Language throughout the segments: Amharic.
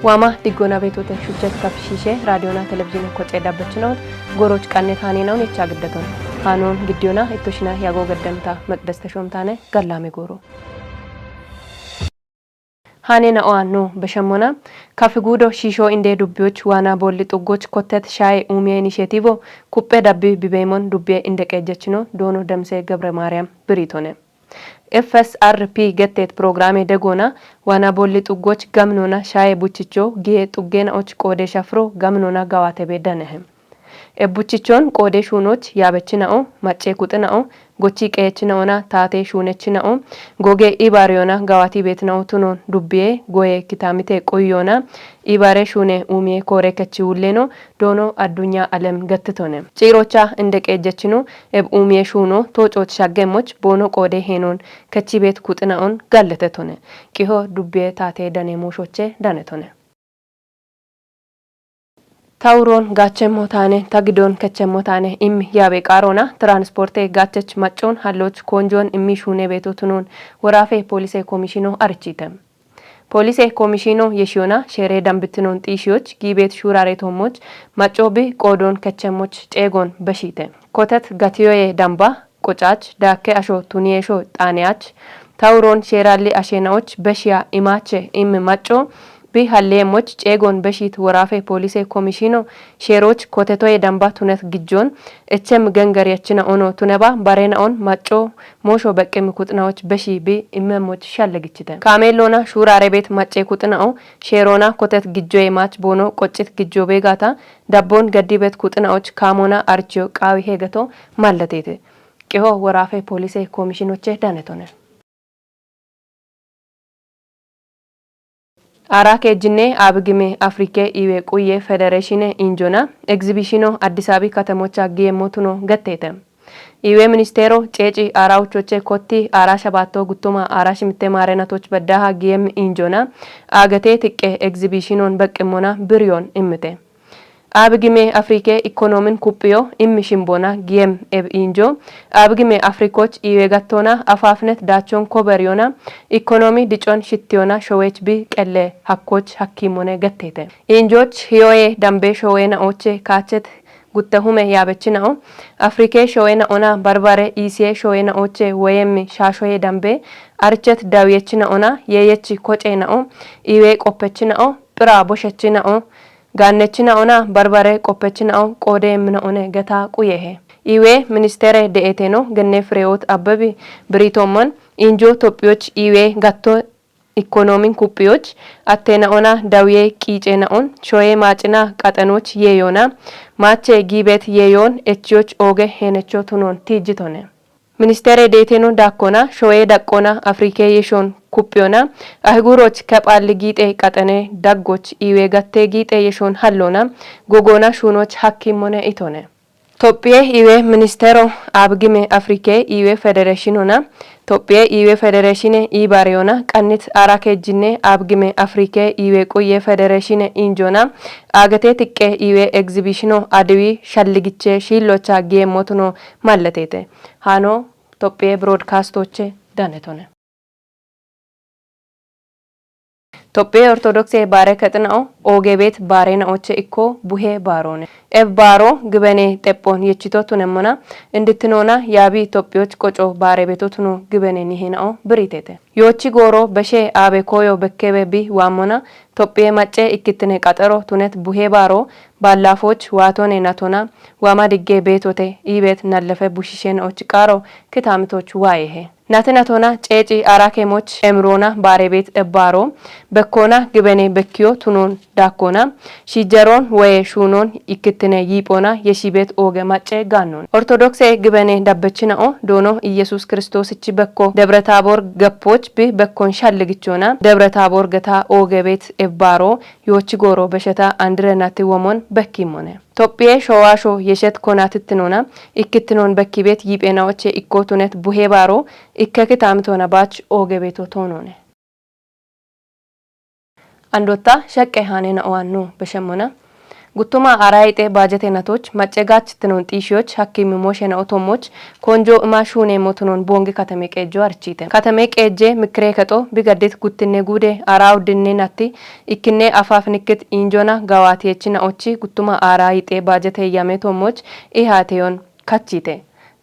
ዋማ ዲጎና ቤቶተ ሹቸት ከፍሺሼ ራዲዮና ቴሌቪዥን ኮጨ ዳበችነው ጎሮች ቀኔት ሃኔናውን የቻግደተን ሃኖን ግዲዮና እቶሽና ያጎ ገደምታ መቅደስ ተሾምታነ ገላሜ ጎሮ ሃኔና ኦአኖ በሸሞና ካፍጉዶ ሺሾ እንደ ዱቢዎች ዋና ቦሊ ጥጎች ኮተት ሻይ ኡሚያ ኢኒሼቲቭ ኩጴ ዳቢ ቢቤሞን ዱቤ እንደቀጀችኖ ዶኖ ደምሴ ገብረ ማርያም ብሪቶነ FSRP ገቴት ፕሮግራሜ ደጎና ዋና ቦሊ ጥጎች ገምኖና ሻይ ቡችቾ ጊዜ ጥገናዎች ቆዴ ሸፍሮ ገምኖና ጋዋቴ ቤዳነህም እቡችቾን ቆዴ ሹኖች ያበችናኦ ማጬ ቁጥናኦ ጎቺ ቀየችናኦና ታቴ ሹነችናኦ ጎጌ ኢባሪዮና ጋዋቲ ቤትናኦ ቱኖን ዱቢዬ ጎዬ ኪታሚቴ ቆዮና ኢባሬ ሹኔ ኡሚዬ ኮሬከቺ ውሌኖ ዶኖ አዱኛ ዓለም ገትቶነ ጪሮቻ እንደቀጀችኑ እብ ኡሚዬ ሹኖ ቶጮች ሻገሞች ቦኖ ቆዴ ሄኖን ከቺ ቤት ቁጥናኦን ጋለተቶነ ቂሆ ዱቢዬ ታቴ ደኔ ሞሾቼ ዳነቶነ ታውሮን ጋቸሞታኔ ታግዶን ከቸሞታኔ ኢም ያቤ ቃሮና ትራንስፖርቴ ጋቸች ማጮን ሀሎች ኮንጆን ኢሚሹኔ ቤቶቱኑን ወራፌ ፖሊሴ ኮሚሽኖ አርቺተም ፖሊሴ ኮሚሽኖ የሺዮና ሼሬ ዳምብትኖን ጢሺዎች ጊቤት ሹራሬቶሞች ማጮቢ ቆዶን ከቸሞች ጬጎን በሺተ ኮተት ጋቲዮዬ ዳምባ ቆጫች ዳኬ አሾ ቱኒዬሾ ጣኔያች ታውሮን ሼራሊ አሼናዎች በሺያ ኢማቼ ኢም ማጮ ቢሃሌሞች ጬጎን በሺት ወራፌ ፖሊሴ ኮሚሽኖ ሼሮች ኮቴቶዬ ዳምባ ቱነት ግጆን እቸም ገንገር ያችና ኦኖ ቱነባ ባሬናኦን ማጮ ሞሾ በቀም ኩጥናዎች በሺ ቢ ኢመሞች ሻለግችተ ካሜሎና ሹራሬ ቤት ማጬ ኩጥናኦ ሼሮና ኮቴት ግጆዬ ማች ቦኖ ቆጭት ግጆ ቤጋታ ዳቦን ገዲ ቤት ኩጥናዎች ካሞና አርጂዮ ቃዊ ሄገቶ ማለቴት ቂሆ ወራፌ ፖሊሴ ኮሚሽኖቼ ዳነቶነ አራኬ ጅኔ አብግሜ አፍሪኬ ኢዌ ቁዬ ፌዴሬሽን ኢንጆና ኤግዚቢሽኖ አዲስ አበባ ከተሞች አግየሞቱኖ ገቴተ ኢዌ ሚኒስቴሮ ጬጪ አራውቾቼ ኮቲ አራሸባቶ ጉቱማ አራሽምቴ ማረናቶች በዳሃ ጊየም ኢንጆና አገቴ ትቄ ኤግዚቢሽኖን በቅሞና ብሪዮን ኢምቴ አብግሜ አፍሪኬ ኢኮኖሚን ኩጵዮ ኢምሽምቦና ጊየም ኤብ ኢንጆ አብግሜ አፍሪኮች ኢዌጋቶና አፋፍነት ዳቾን ኮበሪዮና ኢኮኖሚ ዲጮን ሽትዮና ሾዌች ቢ ቀለ ሀኮች ሀኪሞነ ገቴተ ኢንጆች ሂዮዬ ዳምቤ ሾዌና ኦቼ ካቸት ጉተሁሜ ያበችናኦ አፍሪኬ ሾዌና ኦና ባርባሬ ኢሲዬ ሾዌና ኦቼ ወየም ሻሾዬ ዳምቤ አርቸት ዳውየችና ኦና የየች ኮጬናኦ ኢዌ ቆፐችናኦ ጵራ ቦሸችናኦ ጋነችና ኦና ባርባሬ ቆፐችናኦ ቆዴ ምናኦነ ገታ ቁየሄ ኢዌ ሚኒስቴር ደኤቴኖ ገኔ ፍሬዎት አበቢ ብሪቶመን ኢንጆ ቶፒዮች ኢዌ ጋቶ ኢኮኖሚን ኩጵዮች አቴና ኦና ዳውዬ ቂጬናኦን ሾዬ ማጭና ቀጠኖች የዮና ማቼ ጊቤት የዮን እቺዮች ኦጌ ሄነቾ ቱኖን ቲጅቶነ ሚኒስቴር ደኤቴኖ ዳኮና ሾዬ ዳቆና አፍሪኬ የሾን ኩጵዮና አህጉሮች ከጳል ጊጤ ቀጠኔ ዳጎች ኢዌ ገቴ ጊጤ የሾን ሀሎና ጎጎና ሹኖች ሀኪሞነ ኢቶነ ቶፒዬ ኢዌ ሚኒስቴሮ አብግሜ አፍሪኬ ኢዌ ፌዴሬሽኖና ቶፒዬ ኢዌ ፌዴሬሽን ኢባሪዮና ቀኒት አራኬጅኔ አብግሜ አፍሪኬ ኢዌ ቁዬ ፌዴሬሽን ኢንጆና አገቴ ትቄ ኢዌ ኤግዚቢሽኖ አድዊ ሸልግቼ ሺሎቻ ጌሞቱኖ ማለቴተ ሃኖ ቶፒዬ ብሮድካስቶቼ ዳነቶነ ቶፒዬ ኦርቶዶክስ ባሬ ከጥናኦ ኦጌ ቤት ባሬናኦቼ ኢኮ ቡሄ ባሮነ ኤብ ባሮ ግበኔ ጤጶን የቺቶቱነሞና እንድትኖና ያቢ ኢትዮጵዮች ቆጮ ባሬ ቤቶቱኑ ግበኔ ኒሄናኦ ብሪቴተ ዮቺ ጎሮ በሼ አቤ ኮዮ በከበ ቢ ዋሞና ቶፒዬ ማጬ ኢክትኔ ቀጠሮ ቱነት ቡሄ ባሮ ባላፎች ዋቶኔ ናቶና ዋማ ድጌ ቤቶቴ ኢቤት ናለፈ ቡሽሼናኦች ቃሮ ክታምቶች ዋይሄ ናትናቶና ጬጪ አራኬሞች ኤምሮና ባሬ ቤት እባሮ በኮና ግበኔ በኪዮ ቱኖን ዳኮና ሺጀሮን ወይ ሹኖን ኢክትኔ ይጶና የሺቤት ኦገ ማጬ ጋኖን ኦርቶዶክስ ግበኔ ዳበችናኦ ዶኖ ኢየሱስ ክርስቶስ እቺ በኮ ደብረታቦር ገፖች ቢ በኮን ሻልግቾና ደብረታቦር ገታ ኦገ ቤት እባሮ ዮቺ ጎሮ በሸታ አንድረናት ወሞን በኪሞነ ቶፒዬ ሾዋሾ የሸት ኮናትትኖና ኢክትኖን በኪ ቤት ይጴናዎቼ ኢኮቱነት ቡሄ ባሮ ኢከክታምቶና ባች ኦገ ቤቶ ቶኖነ አንዶታ ሸቀ ሃኔና ኦዋኖ በሸሞና ጉቱማ አራይጤ ባጀቴናቶች መጨጋች ትኖን ጢሺዎች ሐኪም ሞሸና ኦቶሞች ኮንጆ ማሹኔ ሞትኖን ቦንግ ከተሜ ቀጆ አርቺቴ ከተሜ ቀጄ ምክሬ ከጦ ቢገዴት ጉትኔ ጉዴ አራው ድኔ ናቲ ኢክኔ አፋፍንክት ኢንጆና ጋዋቴችና ኦቺ ጉቱማ አራይጤ ባጀቴ ያሜቶሞች ኢሃቴዮን ካቺቴ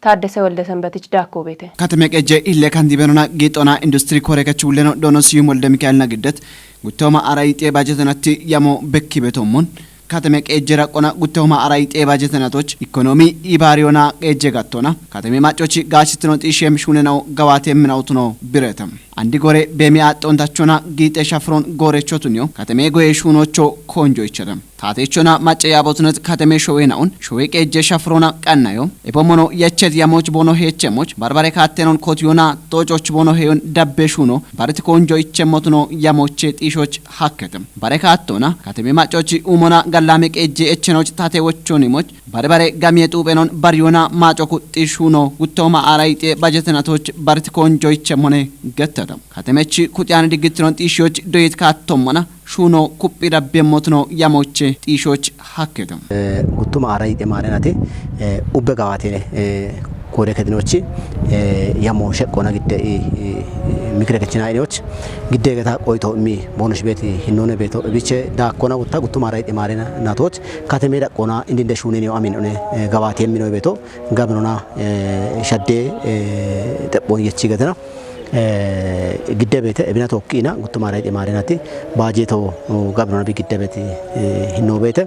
ታደሰ ወልደ ሰንበትች ዳኮ ቤቴ ከተሜ ቀጄ ኢለ ካንዲበኖና ጌጦና ኢንዱስትሪ ኮሬከች ውለኖ ዶኖሲዩም ወልደ ሚካኤልና ግደት ጉቱማ አራይጤ ባጀቴናቲ ያሞ በኪ ቤቶሞን ከተሜ ቀጄ ራቆና ጉቱማ አራይጤ ባጀቴናቶች ኢኮኖሚ ኢባሪዮና ቀጄ ጋቶና ከተሜ ማጮች ጋሽትኖ ጢሽም ሹነናው ጋዋቴም ናውትኖ ብረተም አንዲ ጎሬ በሚያ ጦንታቾና ጊጤ ሻፍሮን ጎሬቾቱኒዮ ከተሜ ጎዬ ሹኖቾ ኮንጆ ይቸረም ታቴቾና ማጨያ ቦትነት ከተሜ ሾዌናውን ሾዌ ቀጄ ሻፍሮና ቀናዮ ኤፖሞኖ የቸት ያሞች ቦኖ ሄቸሞች ባርባሬ ካቴኖን ኮቲዮና ጦጮች ቦኖ ሄዮን ዳቤ ሹኖ ባርቲ ኮንጆ ይቸሞቱኖ ያሞቼ ጢሾች ሐከተም ባረካቶና ከተሜ ማጮች ኡሞና ጋላሜ ቀጄ እቸኖች ታቴዎቾኒሞች ባርባሬ ጋሚየጡ ቤኖን ባሪዮና ማጮኩ ጢሹኖ ጉቶማ አራይጤ ባጀተናቶች ባርቲ ኮንጆ ይቸሞኔ ገተ ከተመች ኩቲያን ዲግትሮን ጢሾች ዶይት ካቶሞና ሹኖ ኩጲ ዳቤሞትኖ ያሞቼ ጢሾች ሐከተም ጉቱማ አራይጤ ማለናቴ ኡበ ጋዋቴ ኮሬ ከድኖች ያሞ ሸቆና ግደ ሚክረከችና አይኖች ግደ ገታ ቆይቶ ሚ ቦነሽ ቤት ሂኖነ ቤቶ ቢቸ ዳኮና ወጣ ጉቱማ አራይጤ ማለና ናቶች ከተሜ ዳቆና እንዲንደ ሹኔ ነው አሚን ሆነ ጋዋቴ የሚኖ ቤቶ ጋብኖና ሸዴ ጠቦን የቺ ገተና ግደቤተ እብና ቶኪና ጉቱማ አራይጤ ማለናቲ ባጄቶ ጋብኖና ቢግደቤት ሂኖ ቤተ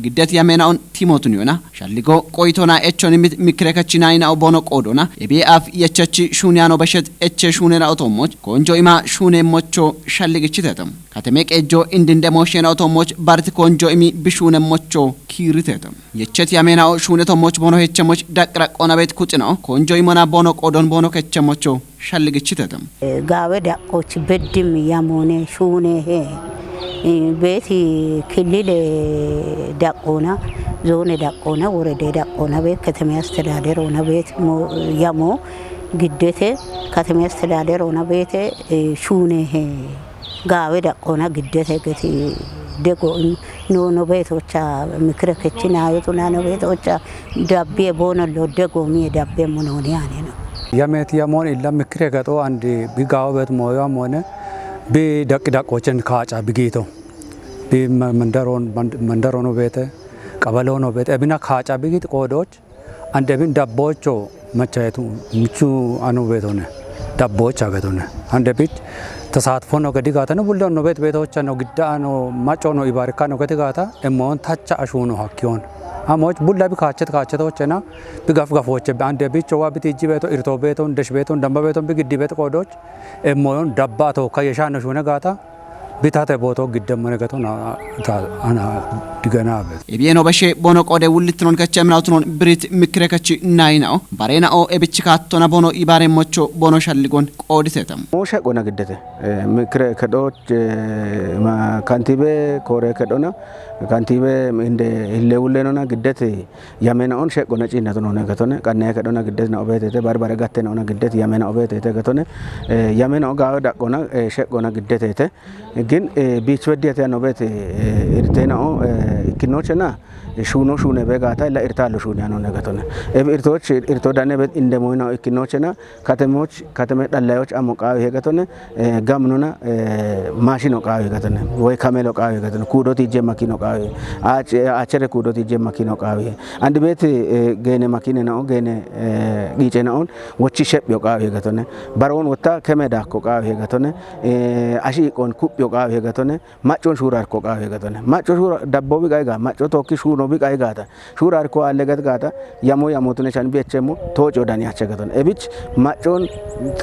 ግደት ያሜናውን ቲሞቱን ይሆና ሻሊጎ ቆይቶና ኤቾን ሚክረከችና አይናው ቦኖ ቆዶና የቢአፍ የቸቺ ሹኒያኖ በሸት ኤቸ ሹኔና አውቶሞች ኮንጆ ኢማ ሹኔ ሞቾ ሻሊግች ተተም ከተሜ ቀጆ እንድንደ ሞሽና አውቶሞች ባርት ኮንጆ ኢሚ ቢሹኔ ሞቾ ኪሪተተም የቸት ያሜናው ሹኔቶሞች ቦኖ ሄቸሞች ዳቅራቆና ቤት ኩጭናው ኮንጆ ኢሞና ቦኖ ቆዶን ቦኖ ከቸሞቾ ሻሊግች ተተም ጋወ ዳቆች በድም ያሞኔ ሹኔ ሄ ቤት ክልል ዳቆና ዞን ዳቆና ወረደ ዳቆና ቤት ከተማ አስተዳደር ሆነ ቤት ያሞ ግደቴ ከተማ አስተዳደር ሆነ ቤት ሹኔ ሄ ጋወ ዳቆና ግደቴ ገቲ ደጎ ኖ ቤቶቻ ምክረከችና አይጡና ነው ቤቶቻ ዳቤ ቦነሎ ደጎ ሚ ዳቤ ሞኖኒ ያኔ ነው ያሜት ያሞን ኢላ ምክረ ገጦ አንድ ቢጋው ቤት ሞያም ሆነ ቢደቅዳቆችን ካጫ ቢጌቶ መንደሮኖ ቤተ ቀበሎኖ ቤተ እብና ካጫ ቢጌት ቆዶች አንድ ቢን ዳቦቾ መቻየቱ ምቹ አኑ ቤቶነ ዳቦች አገቶነ አንድ ቢት ተሳትፎ ነው ገዲጋታ ነው ሁሉ ነው ቤቶች ነው ግዳ ነው ማጮ ነው ይባርካ ነው ገዲጋታ እሞን ታቻ አሹኑ ሀኪዮን አሞች ቡላ ቢካቸቶችና ቢጋፍጋፎች በአንድ ቢቾዋ ቢቲጂ ቤቶ ኢርቶ ቤቶ እንደሽ ቤቶ ደምባ ቤቶ ቢግዲ ቤት ቆዶች እሞን ዳባቶ ከየሻነሹ ነጋታ ቢታተ ቦቶ ግደም ነገቶና አና ድገና ቤት ኤቢኖ በሼ ቦኖ ቆደ ውልትኖን ከቸምናውትኖን ብሪት ምክረከች ናይናው ባሬናኦ ኤብችካቶና ቦኖ ኢባሬ ሞቾ ቦኖ ሻልጎን ቆዲተተም ሞሸ ቆና ግደተ ምክረ ከዶች ካንቲቤ ኮሬ ከዶና ካንቲቤ እንደ ለውለኖና ግደት ያሜናውን ሸቆና ጪነቱ ነው ነገቶነ ቀና ከዶና ግደት ነው ቤተተ ባርባረ ጋተ ነው ግደት ያሜናው ቤተተ ገቶነ ያሜናው ጋር ዳቆና ሸቆና ግደተተ ግን ቢች ወዲያት ያለው ቤት እርቴናው ኢኪኖችና ሹኖ ሹኔ በጋታ ለእርታሎ ሹኒያ ነው ነገቶነ እርቶች እርቶ ዳነ ቤት እንደሞይናው ኢኪኖችና ከተሞች ከተመ ዳላዮች አሞቃው ይገቶነ ጋምኖና ማሽኖ ቃው ይገቶነ ወይ ካሜሎ ቃው ይገቶነ ኩዶት ይጀ ማኪኖ ቃው አቸረ ኩዶት ይጀ ማኪኖ ቃው አንድ ቤት ገነ ማኪነ ነው ገነ ጊጨናውን ወቺ ሸብ ቃው ይገቶነ ባሮን ወታ ከመዳኮ ቃው ይገቶነ አሺ ቆን ኩብ ቃው ይገቶነ ማጮን ሹራር ኮ ቃው ይገቶነ ማጮ ሹራ ዳቦ ቢቃይጋ ማጮ ቶኪ ሹኖ ቢቃይጋታ ሹራር ኮ አለገት ጋታ ያሞ ያሞቱነ ቻን ቢቸሞ ቶጮ ዳኒ ያቸገቶነ እብች ማጮን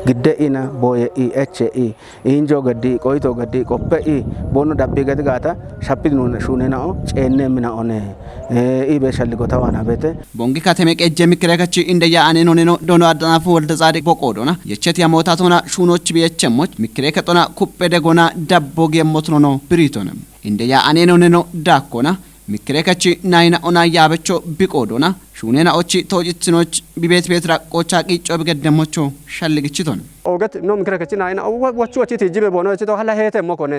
ግደኢና ቦየ ኤች ኢንጆ ገዲ ቆይቶ ገዲ ቆペቦኖ ዳቤ ገት ጋታ ሻፒኑ ሹኔናኦ ጨነ ምናኦነ ኢበሻልጎ ተዋና ቤተ ቦንጊ ከተሜ ቀጀ ምክረከች እንደያ አኔኖ ኔኖ ዶኖ አዳናፉ ወልደ ጻድቅ ቦቆዶና የቸት ያሞታቶና ሹኖች ቢየቸሞች ምክረከቶና ኩፔ ደጎና ዳቦግ የሞትኖ ነው ብሪቶንም እንደያ አኔኖ ኔኖ ዳኮና ምክረከች ናይና ኦና ያበቾ ቢቆዶና ሹኔና ኦቺ ቶጅትኖች ቢቤት ቤት ራቆቻ ቂጮ ቢገደሞቾ ሻልግችቶን ኦገት ኖ ምክረከች ናይና ወቹ ወቺ ትጅበ ቦኖ እቺ ቶ ሐላ ሄተ ሞኮነ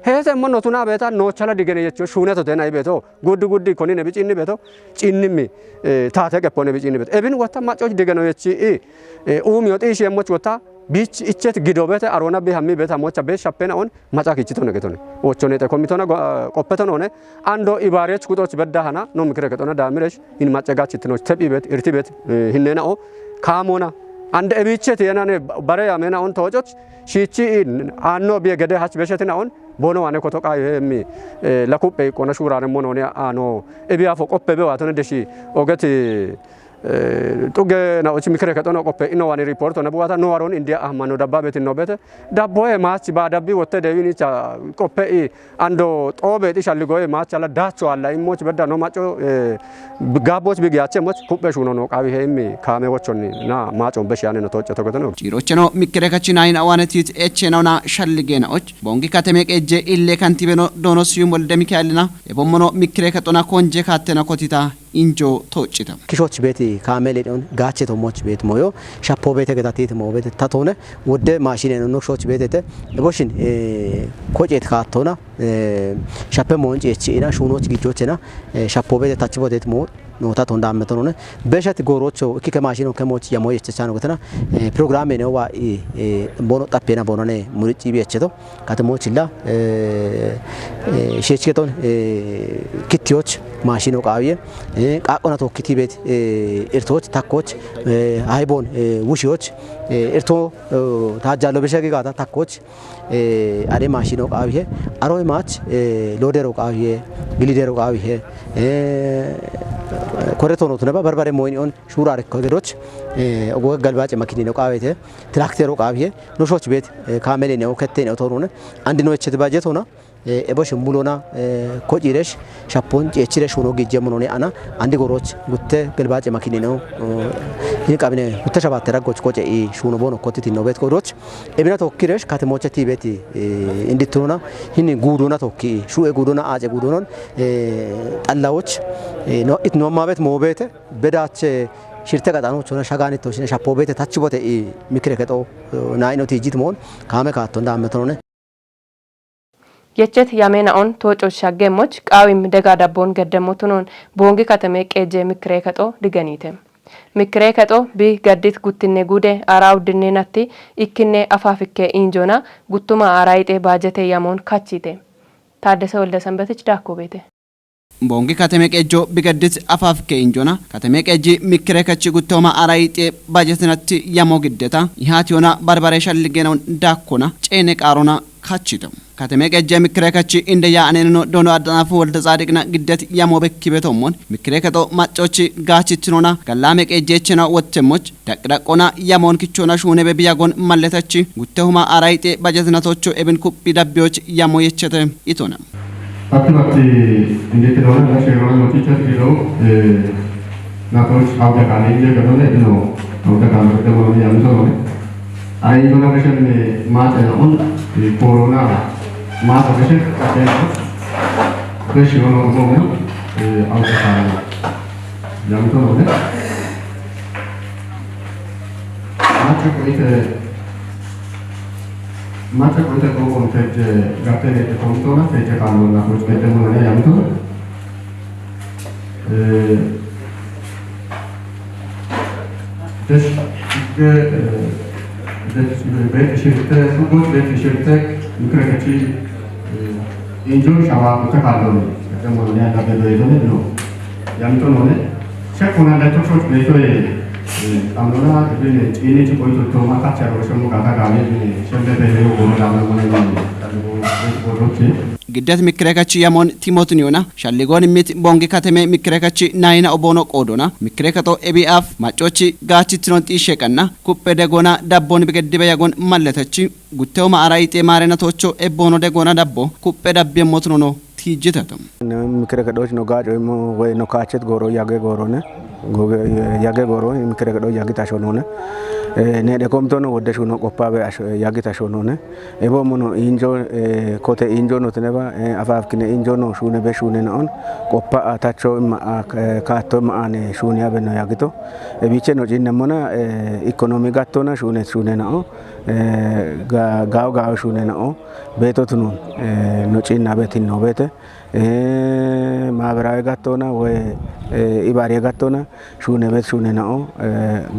Heese immoo notuna beeta noochala digene jechuun shuune tote na beeto guddi koni ne bicinni beeto cinnimi taate qeppone bicinni beeto ebin wata macoch digeno jechi uumi oti ishee moch wata bich ichet gidobete arona be hammi beta mocha be shappena on maca kichito ne getone ochone te komitona qoppeton one ando ibarech kutoch bedda hana no mikre ketona damiresh in maca gachitno tebi bet irti bet hinnena o kaamona ande ebichet yenane bare yamena on tojoch shichi anno be gede hach beshetina on bono ane koto ka yemi la kuppe kona shurane mono ne ano ebia fo qoppe be watone deshi ogati tuge na ochi mikre katono qoppe ino wani report na buata no waron india ahmano dabba betin no bete dabbo e machi ba dabbi wotte devini cha qoppe i ando tobe ti shalligo e machi ala dacho alla imoch bedda no macho gaboch bi gyache moch kuppe shuno no qawi hemi kame wochonni na macho beshane no toche to gotono Cirocheno mikre kachinain awanetit echenona shalligena och bongi kateme eje ille kantibeno dono siyumol demikalina e bommono mikre katona konje katena kotita injo tochita Kishoch beti kaameli on gaache to moch bet moyo shappo bete gatatit mo bete tatone wode mashine no shoch betete eboshin kojet kaatona shappe monje echina shunoch gijochena shappo bete tachbodet mo nota to ndametonone beshat gorocho kike mashino kemoch yamo yechchano gotana programme ne wa bono tapena bonone murici becheto katmochilla shechketon kitioch mashino qawiye qaqona to kitibet irtoch takoch haybon wushioch irto tajalo beshagi gata takoch are mashino qawiye aroy mach lodero qawiye bilidero qawiye ኮረቶኖ ተነባ በርበሬ ሞይን ኦን ሹራር ኮገሮች ወገ ገልባጭ መኪኒ ነው ቃቤተ ትራክተሩ ቃቢየ ኖሾች ቤት ካሜሌ ነው ከቴ ነው ተሩነ አንድ ነው እችት ባጀት ሆና ኤቦሽ ሙሉና ኮጂሬሽ ሻፖን ጨችሬሽ ሆኖ ገጀም ነው አና አንድ ጎሮች ጉተ ገልባጭ መኪኒ ነው ይቃብነ ጉተሻባት ተረጎች ቆጨ ሹኖ ቦኖ ኮቲቲ ነው ቤት ጎሮች ኤብና ቶኪሬሽ ካተሞቸቲ ቤት እንድትሆና ይህን ጉዱና ቶኪ ሹኤ ጉዱና አጨ ጉዱናን ጠላዎች ነው ኢትኖ ማበት ሞቤተ በዳቸ ሽርተ ቀጣኖች ሆነ ሻጋኒቶች ሻፖ ቤት ታችቦተ ሚክረ ከጦ ናይኖ ቲጂት ሞን ካመ ካቶ እንዳመተነ Yechet yamena on tocho shagemoch qawim dega dabbon geddemotunon bongi katame qeje mikre kato diganite mikre kato bi gaddit guttinne gude ara uddinne natti ikkinne afafikke injona guttuma araite bajete yamon kachite Taddese Wolde Sanbatich dakkobete Bongi katame qejo bigaddit afafikke injona katame qeji mikre kachi guttoma araite bajetinatti yamo giddeta ihationa barbare shalligena dakkona cene qarona kachitam katame qeje mikre kachi inde yaaneno dono adanafu Wolde Sadiqna giddet yamo bekkibetomon mikre kato machochi gachitinona gallame qejechena wottemoch daqdaqona yamon kichona shune be biyagon malletachi guttehuma araite bajetinatocho eben kuppi dabbioch yamo yechete itona Aktivati indik kedona adalah seorang teacher gitu, natos auda kali dia kedona itu, auda kali kita boleh yang itu, hari itu nak kerja ni mata on di corona, mata kerja kerja, kerja orang orang auda kali yang itu boleh, Mata kita tu kontek gate ni kontora, kerja kamu nak urus kerja mana yang tu. Des bet şirkete, subuh bet şirkete mikro kecil injur sama kita kalau kerja mana yang ada dua itu ni, yang tu mana. Saya pun ada tu itu Amnona ini cukup itu tu maka cara semua kata kami ini sampai dari orang dalam mana Giddat mikre kachi yamon timotuniona shalligon mit bongi katame mikre kachi naina obono qodona mikre kato ebiaf machochi gachitron tishekanna kuppe degona dabbon bigeddibe yagon malletachi guttewma araite marena tocho ebono degona dabbo kuppe dabbe motnono tijitatam mikre kadoch no gajo mo we no kachet goro yage goro ne yage goro mikre kado yagi tashono ne ne de komtono wodde shuno qoppabe yagi tashono ne ebo mono injo kote injo no teneba afaf kine injo no shune be shune on qoppa atacho kato ma ane shune abe no yagito e biche no jinne mona economy gattona shune na ጋው ሹኔ ነው ቤቶት ነው ኖጪና ቤት ነው ቤት ማህበራዊ ጋቶና ወይ ኢባሪ ጋቶና ሹኔ ቤት ሹኔ ነው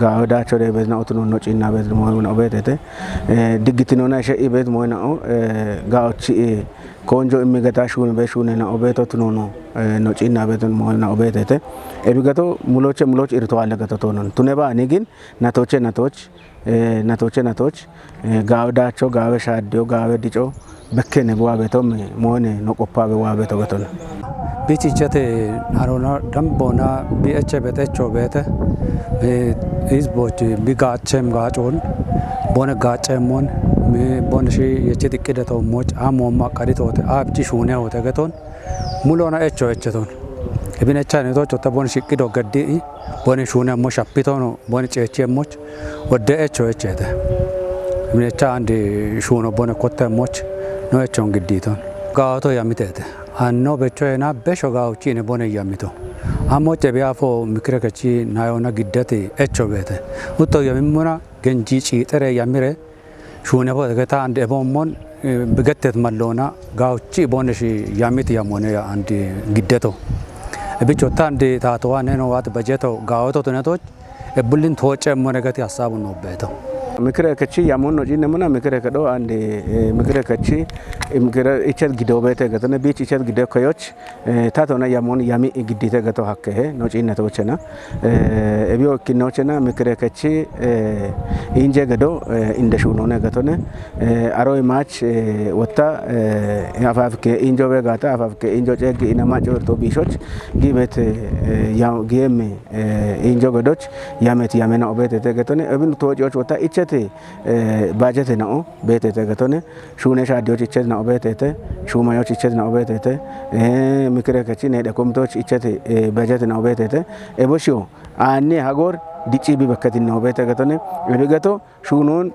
ጋው ዳቸው ቤት ነው ነው ኖጪና ቤት ነው ቤት ድግትኖና ሸኢ ቤት ነው ጋውቺ ቆንጆ የሚገታ ሹኔ ቤት ሹኔ ነው ቤቶት ነው ኖጪና ቤት ነው ቤት ኤቢገቶ ሙሎች ኢርተዋለ ገተቶ ነው ቱኔባ ኒግን ናቶች ጋውዳቸው ጋዌ ሻዲዮ ጋዌ ዲጮ በከነ በዋቤቶም ሞኔ ነቆፓ በዋቤቶ ገተነ ቢቺቸቴ አሮና ደምቦና ቢኤች በተቾ ቤተ ህዝቦች ቢጋቸም ጋጮን ቦነ ጋጨሞን ቦንሺ የቸት ቅደተው ሞች አሞማ ቀሪቶተ አብጂ ሹኔ ሆተ ገቶን ሙሎና እቾ እብነቻ ነቶች ወተቦን ሽቅዶ ገዲ ቦን ሹኔ ሞ ሻፒቶ ነው ቦን ጨቸሞች ወደ እቾ እብነቻ አንድ ሹኖ ቦነ ኮተሞች ነው እቾን ግዲቶን ጋውቶ ያሚተተ አኖ በቾና በሾጋውቺ ነ ቦነ ያሚቶ አሞጨ ቢያፎ ምክረከቺ ናዮና ግደቴ እቾ ቤተ ውቶ የሚሞና ገንጂ ጪጥረ ያሚረ ሹኔ ቦገታ አንድ ኤቦሞን በገተት መሎና ጋውቺ ቦነሽ ያሚት ያሞነ አንድ ግደቶ ብቾታ እንደ ታተዋ ነኖ ዋት በጀቶ ጋውቶ ተነቶች እቡልን ተወጨ ሞነገት ያሳቡ ነው ቤቶ ምክረ ከቺ ያሞን ነው ጂነሙና ምክረ ከዶ አንድ ምክረ ከቺ ምክረ እቸት ግዶ ቤተ ገተነ ቢች እቸት ግዶ ኮዮች ታቶና ያሞን ያሚ ግዲተ ገቶ ሀከሄ ነው ጂነቶችና እቢዮ ኪኖችና ምክረ ከቺ ኢንጀ ገዶ እንደሹ ነው ነገቶነ አሮይ ማች ወታ አፋፍከ ኢንጆ በጋታ አፋፍከ ኢንጆ ጨግ ኢነማ ጮርቶ ቢሾች ጊቤት ያው ጌም ኢንጆ ገዶች ያመት ያመና ኦቤት ተገቶነ እብን ተወጪዎች ወታ እቸት ባጀት ነው ቤት ተገቶነ ሹኔ ሻዲዎች እቸት ነው ቤት ሹማዮች እቸት ነው ቤት ምክረ ከቺ ነደ ኮሚቴዎች እቸት ባጀት ነው ቤት ኤቦሽዮ አኔ ሀጎር ዲጪ ቢበከት ነው ቤት ተገቶነ ለገቶ ሹኑን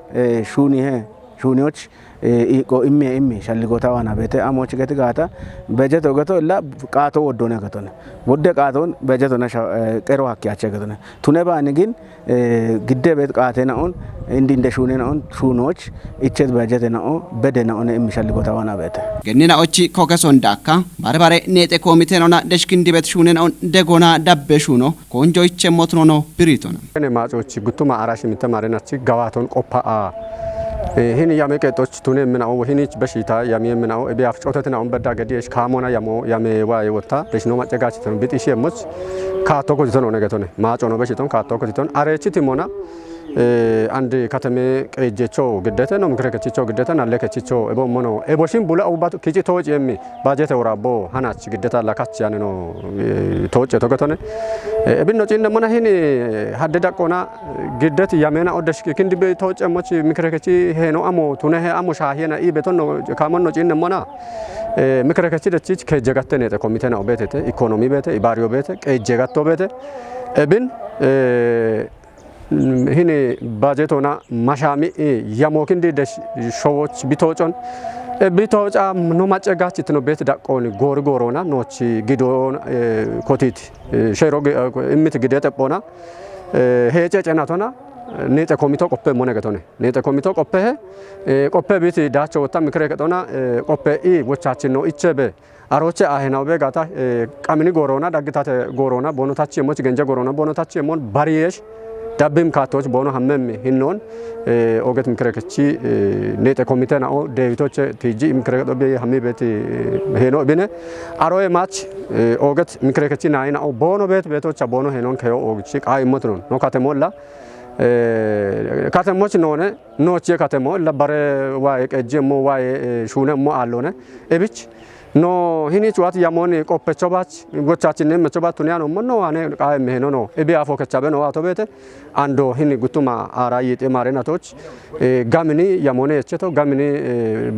ሹኒሄ ሹኒዎች ኢቆ ኢሜ ሸልጎታ ዋና ቤተ አሞች ገት ጋታ በጀት ወገቶ ላ ቃቶ ወዶነ ገቶነ ወደ ቃቶን በጀት ሆነ ቀሮ ሀኪያቸ ገቶነ ቱነባን ግን ግደ ቤት ቃቴ ነው እንደ ሹኔ ነው ሹኖች እቸት በጀት ነው በደና ሆነ የሚሸልጎታ ዋና ቤተ ገኒና ኦቺ ኮከሶን ዳካ ባረባሬ ኔጤ ኮሚቴ ነውና ደሽክንዲ ቤት ሹኔ ነው ደጎና ዳበሹ ነው ኮንጆ ይቸሞት ነው ብሪቶ ነው እኔ ማጾች ጉቱማ አራሽ ምተማረናች ጋዋቶን ቆፓ ይህን ያመቀጦች ቱኔ ምናው ወህኒች በሽታ ያመምናው ቢያፍ ጮተትና ወንበዳ ገዲሽ ካሞና ያመዋ ይወጣ ደሽኖ ማጨጋች ተን ቢጥሽ የሞች ካቶኮ ዝተኖ ነገቶነ ማጮ ነው በሽቶን ካቶኮ ዝተኖ አሬቺቲ ሞና አንድ ከተሜ ቀጀቾ ግደተ ነው ምክረከቺቾ ግደተ ናለከቺቾ እቦሞኖ እቦሽን ቡላ ኡባቱ ኪጂ ተወጭ የሚ ባጀተ ወራቦ ሃናች ግደታ ላካች ያን ነው ተወጭ ተገቶነ እብን ነው ጪን ደሞና ሂኒ ሀደዳቆና ግደት ያመና ኦደሽ ክንዲ በ ተወጭ ሞች ምክረከቺ ሄኖ አሞ ቱነ ሄ አሞ ሻሄና ኢ ቤቶን ነው ካሞን ነው ጪን ደሞና ምክረከቺ ደቺች ከጀጋተ ነተ ኮሚቴ ነው ቤተተ ኢኮኖሚ ቤተ ኢባሪዮ ቤተ ቀጀጋቶ ቤተ እብን ህኔ ባጀቶና ማሻሚ ያሞክንዲ ደሽ ሾዎች ቢቶጮን ቢቶጫ ኖ ማጨጋች ነው ቤት ዳቆን ጎርጎሮና ኖች ግዶን ኮቲት ሼሮ እምት ግደ ጠቦና ሄጨ ጨናቶና ኔጠ ኮሚቶ ቆፔ ሞነገቶነ ኔጠ ኮሚቶ ቆፔ ቤት ዳቾ ወታ ምክረ ከጦና ቆፔ ኢ ወቻችን ነው ኢቸበ አሮቼ አሄናው በጋታ ቀምኒ ጎሮና ዳግታተ ጎሮና ቦኖታች የሞች ገንጀ ጎሮና ቦኖታች የሞን ባሪየሽ ዳብም ካቶች ቦኖ ሀመም ሂኖን ኦገት ምክረከቺ ኔጠ ኮሚቴ ናኦ ዴቪቶች ቲጂ ምክረከዶ በ ሀሚ ቤት ሄኖ ቢነ አሮዬ ማች ኦገት ምክረከቺ ናይናኦ ቦኖ ቤቶች ቦኖ ሄኖን ከዮ ኦግቺ ቃይ ሞት ነው ኖ ካተሞላ ካተሞች ነውነ ኖች የካተሞ ለባረ ዋይ ቀጀሞ ዋይ ሹነሞ አሎነ እብች ኖ ሂኒች ዋት ያሞን ቆፈቾባች ጎቻችን መቾባት ቱኒያ ነው ሞኖ አኔ ቃይ መሄኖ ነው እቢ አፎ ከቻበ ነው አቶ ቤተ አንዶ ሂኒ ጉቱማ አራይ ጤማሬናቶች ጋምኒ ያሞነ እቸቶ ጋምኒ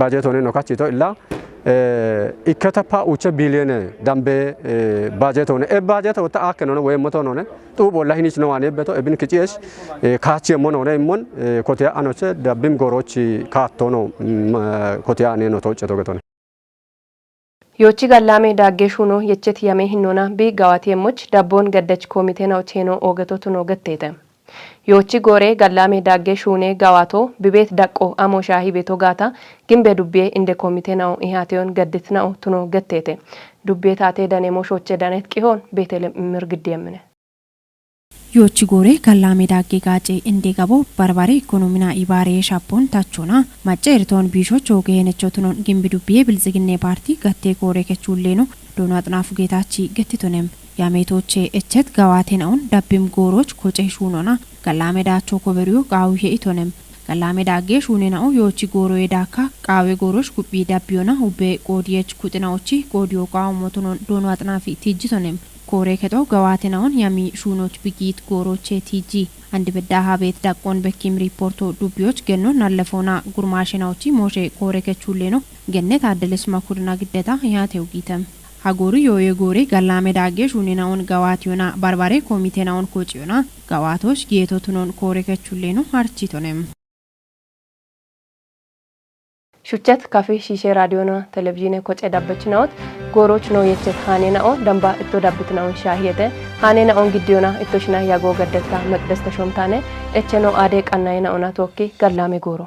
ባጀት ሆነ ነው ካቺቶ ኢላ ኢከተፓ ኡቸ ቢሊዮን ዳምቤ ባጀት ሆነ ባጀት ወታ አከ ነው ወይ ሞቶ ነው ጡ ቦላ ሂኒች ነው አኔ ቤቶ እብን ክጪሽ ካቺ ሞኖ ነው ሞን ኮቲያ አኖቸ ዳብም ጎሮች ካቶ ነው ኮቲያ አኔ ነው ተወጨቶ ገቶ ዮቺ ጋላሜ ዳጌሹ ነው የቸት ያሜ ሂኖና ቢ ጋዋቴሞች ዳቦን ገደች ኮሚቴ ነው ቼኖ ኦገቶቱ ነው ገቴተ Yochi gore gallame dagge shune gawato bibet dakko amo shahi beto gata gimbe dubbe inde komite nao ihateon gaddetnao tuno gattete dubbe taate danemo shoche danet qihon betele mirgdiyemne Yochi gore gallame dagge gace inde gabo barbare ekonomina ibare shapon tachona macerton bisho chogenecho tunon gimbe dubbe bilzigine parti gatte gore kechulleno ዶናጥናፉ ጌታቺ ገትቶነም ያሜቶቼ እቸት ጋዋቴናውን ዳብም ጎሮች ኮጨ ሹኖና ገላሜዳቾ ኮበሪዮ ቃው ሄኢቶነም ገላሜዳጌ ሹኔናው ዮቺ ጎሮ የዳካ ቃዌ ጎሮች ኩቢ ዳቢዮና ሁቤ ቆዲየች ኩጥናዎቺ ቆዲዮ ቃው ሞቶኖን ዶናጥናፊ ቲጅቶነም ኮሬ ከቶ ጋዋቴናውን ያሚ ሹኖች ብጊት ጎሮቼ ቲጂ አንድ በዳሃ ቤት ዳቆን በኪም ሪፖርቶ ዱቢዮች ገኖ ናለፎና ጉርማሽናዎቺ ሞሼ ኮሬ ከቹሌ ነው ገነት አደለስ ማኩርና ግደታ ያቴው ጊተም ሀጎሩ የጎሬ ገላሜ ዳጌሽ ኡኒናውን ጋዋቲዮና ባርባሬ ኮሚቴናውን ኮጪዮና ጋዋቶች ጌቶቱኖን ኮሬከቹሌኑ አርቺቶነም ሹቸት ካፌ ሺሼ ራዲዮና ቴሌቪዥን ኮጨ ዳበችናውት ጎሮች ነው የቸት ሃኔናኦ ደንባ እቶ ዳብትናውን ሻሂየተ ሃኔናውን ግዲዮና እቶሽና ያጎ ገደታ መቅደስ ተሾምታነ እቸኖ አዴ ቀናይና ኦና ቶኪ ገላሜ ጎሮ